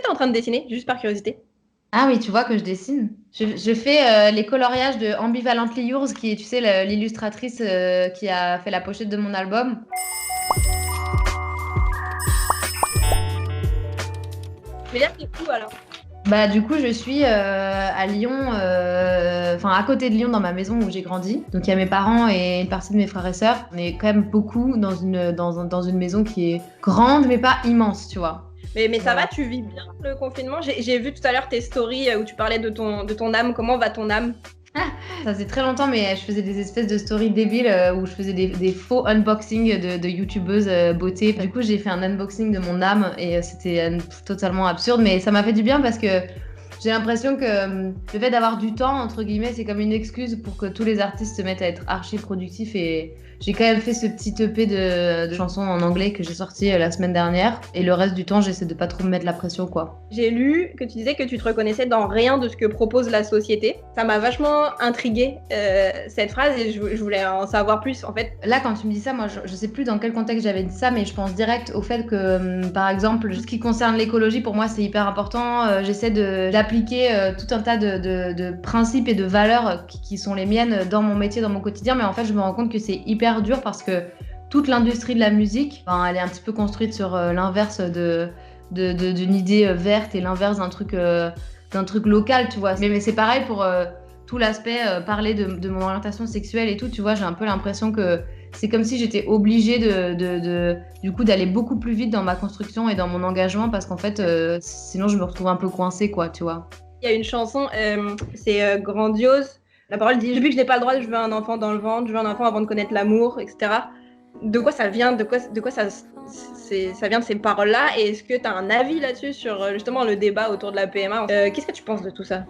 tu es en train de dessiner, juste par curiosité? Ah oui, tu vois que je dessine. Je fais les coloriages de Ambivalently Yours, qui est, tu sais, l'illustratrice qui a fait la pochette de mon album. Mais là, c'est où alors? Bah, du coup, je suis à Lyon, enfin à côté de Lyon, dans ma maison où j'ai grandi. Donc, il y a mes parents et une partie de mes frères et sœurs. On est quand même beaucoup dans une maison qui est grande, mais pas immense, tu vois. Mais ça va, Voilà. tu vis bien le confinement? J'ai vu tout à l'heure tes stories où tu parlais de ton âme. Comment va ton âme? Ça faisait très longtemps, mais je faisais des espèces de stories débiles où je faisais des faux unboxings de youtubeuses beauté. Du coup, j'ai fait un unboxing de mon âme et c'était totalement absurde, mais ça m'a fait du bien parce que j'ai l'impression que le fait d'avoir du temps, entre guillemets, c'est comme une excuse pour que tous les artistes se mettent à être archi productifs. Et j'ai quand même fait ce petit EP de chansons en anglais que j'ai sorti la semaine dernière. Et le reste du temps, j'essaie de pas trop me mettre la pression, quoi. J'ai lu que tu disais que tu te reconnaissais dans rien de ce que propose la société. Ça m'a vachement intriguée, cette phrase, et je voulais en savoir plus. En fait, Là, quand tu me dis ça, moi, je sais plus dans quel contexte j'avais dit ça, mais je pense direct au fait que, par exemple, ce qui concerne l'écologie, pour moi, c'est hyper important. J'essaie d'appliquer tout un tas de principes et de valeurs qui sont les miennes dans mon métier, dans mon quotidien, mais en fait, je me rends compte que c'est hyper dur parce que toute l'industrie de la musique, ben, elle est un petit peu construite sur l'inverse d'une idée verte et l'inverse d'un truc local, tu vois. Mais c'est pareil pour tout l'aspect parler de mon orientation sexuelle et tout, tu vois, j'ai un peu l'impression que c'est comme si j'étais obligée du coup, d'aller beaucoup plus vite dans ma construction et dans mon engagement parce qu'en fait, sinon, je me retrouve un peu coincée, quoi, tu vois. il y a une chanson, c'est Grandiose. La parole dit: depuis que je n'ai pas le droit, je veux un enfant dans le ventre, je veux un enfant avant de connaître l'amour, etc. De quoi ça vient? De quoi ça vient de ces paroles-là? Et est-ce que tu as un avis là-dessus sur justement le débat autour de la PMA? Qu'est-ce que tu penses de tout ça?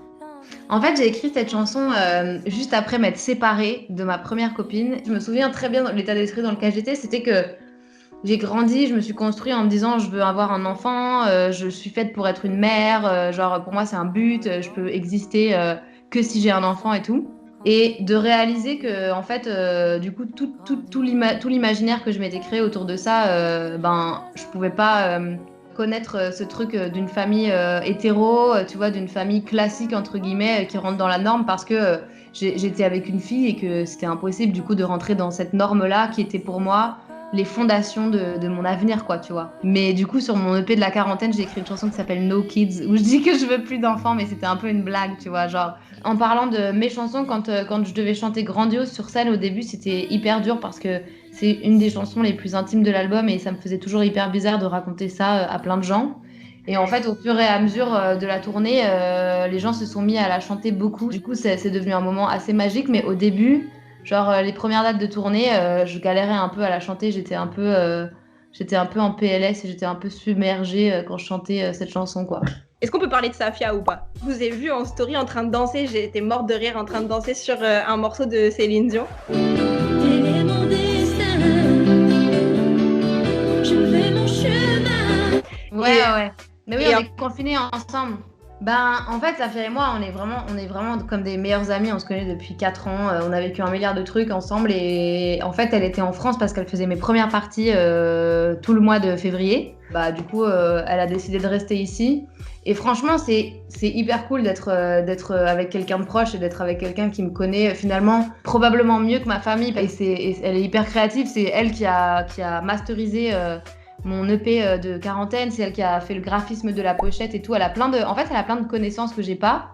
En fait, j'ai écrit cette chanson juste après m'être séparée de ma première copine. Je me souviens très bien de l'état d'esprit dans lequel j'étais, c'était que j'ai grandi, je me suis construite en me disant je veux avoir un enfant, je suis faite pour être une mère, genre pour moi c'est un but, je peux exister que si j'ai un enfant et tout. Et de réaliser que en fait, du coup, tout l'imaginaire que je m'étais créé autour de ça, ben, je pouvais pas connaître ce truc d'une famille hétéro, tu vois, d'une famille classique entre guillemets, qui rentre dans la norme parce que j'étais avec une fille et que c'était impossible du coup de rentrer dans cette norme-là qui était pour moi les fondations de mon avenir, quoi, tu vois. Mais du coup, sur mon EP de la quarantaine, j'ai écrit une chanson qui s'appelle No Kids, où je dis que je veux plus d'enfants, mais c'était un peu une blague, tu vois. Genre, en parlant de mes chansons, quand je devais chanter Grandiose sur scène au début, c'était hyper dur parce que c'est une des chansons les plus intimes de l'album et ça me faisait toujours hyper bizarre de raconter ça à plein de gens. Et en fait, au fur et à mesure de la tournée, les gens se sont mis à la chanter beaucoup. Du coup, c'est devenu un moment assez magique, mais au début, genre, les premières dates de tournée, je galérais un peu à la chanter. J'étais un peu en PLS et j'étais un peu submergée quand je chantais cette chanson, quoi. Est-ce qu'on peut parler de Safia ou pas? Je vous ai vu en story en train de danser, j'ai été morte de rire en train de danser sur un morceau de Céline Dion. Quel est mon destin? Je fais mon chemin. Ouais, Et, ouais, ouais. Mais oui, et on est confinés ensemble. Ben, en fait, Safia et moi, on est vraiment comme des meilleurs amis. On se connaît depuis 4 ans. On a vécu un milliard de trucs ensemble. Et en fait, elle était en France parce qu'elle faisait mes premières parties tout le mois de février. Bah, du coup, elle a décidé de rester ici. Et franchement, c'est hyper cool d'être avec quelqu'un de proche et d'être avec quelqu'un qui me connaît finalement probablement mieux que ma famille. Et elle est hyper créative. C'est elle qui a masterisé. Mon EP de quarantaine, c'est elle qui a fait le graphisme de la pochette et tout. En fait, elle a plein de connaissances que j'ai pas.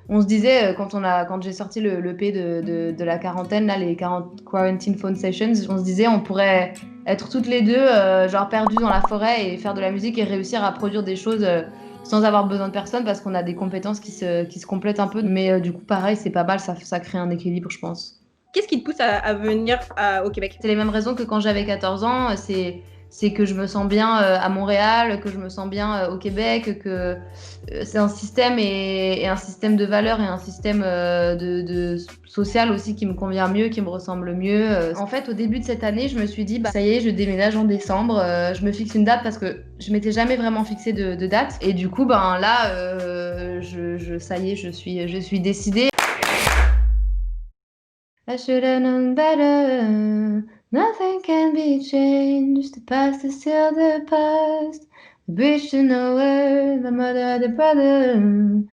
On se disait quand j'ai sorti le l'EP de la quarantaine, là, les 40 Quarantine Phone Sessions, on se disait on pourrait être toutes les deux, genre perdues dans la forêt et faire de la musique et réussir à produire des choses sans avoir besoin de personne parce qu'on a des compétences qui se complètent un peu. Mais du coup, pareil, c'est pas mal, ça crée un équilibre, je pense. qu'est-ce qui te pousse à venir au Québec? C'est les mêmes raisons que quand j'avais 14 ans. C'est que je me sens bien à Montréal, que je me sens bien au Québec, que c'est un système et un système de valeurs et un système de social aussi qui me convient mieux, qui me ressemble mieux. En fait, au début de cette année, je me suis dit, bah, ça y est, je déménage en décembre. Je me fixe une date parce que je m'étais jamais vraiment fixé de date. Et du coup, ben là, ça y est, je suis décidée. I should have known better. Nothing can be changed. The past is still the past. Bridge to nowhere, my mother had a brother.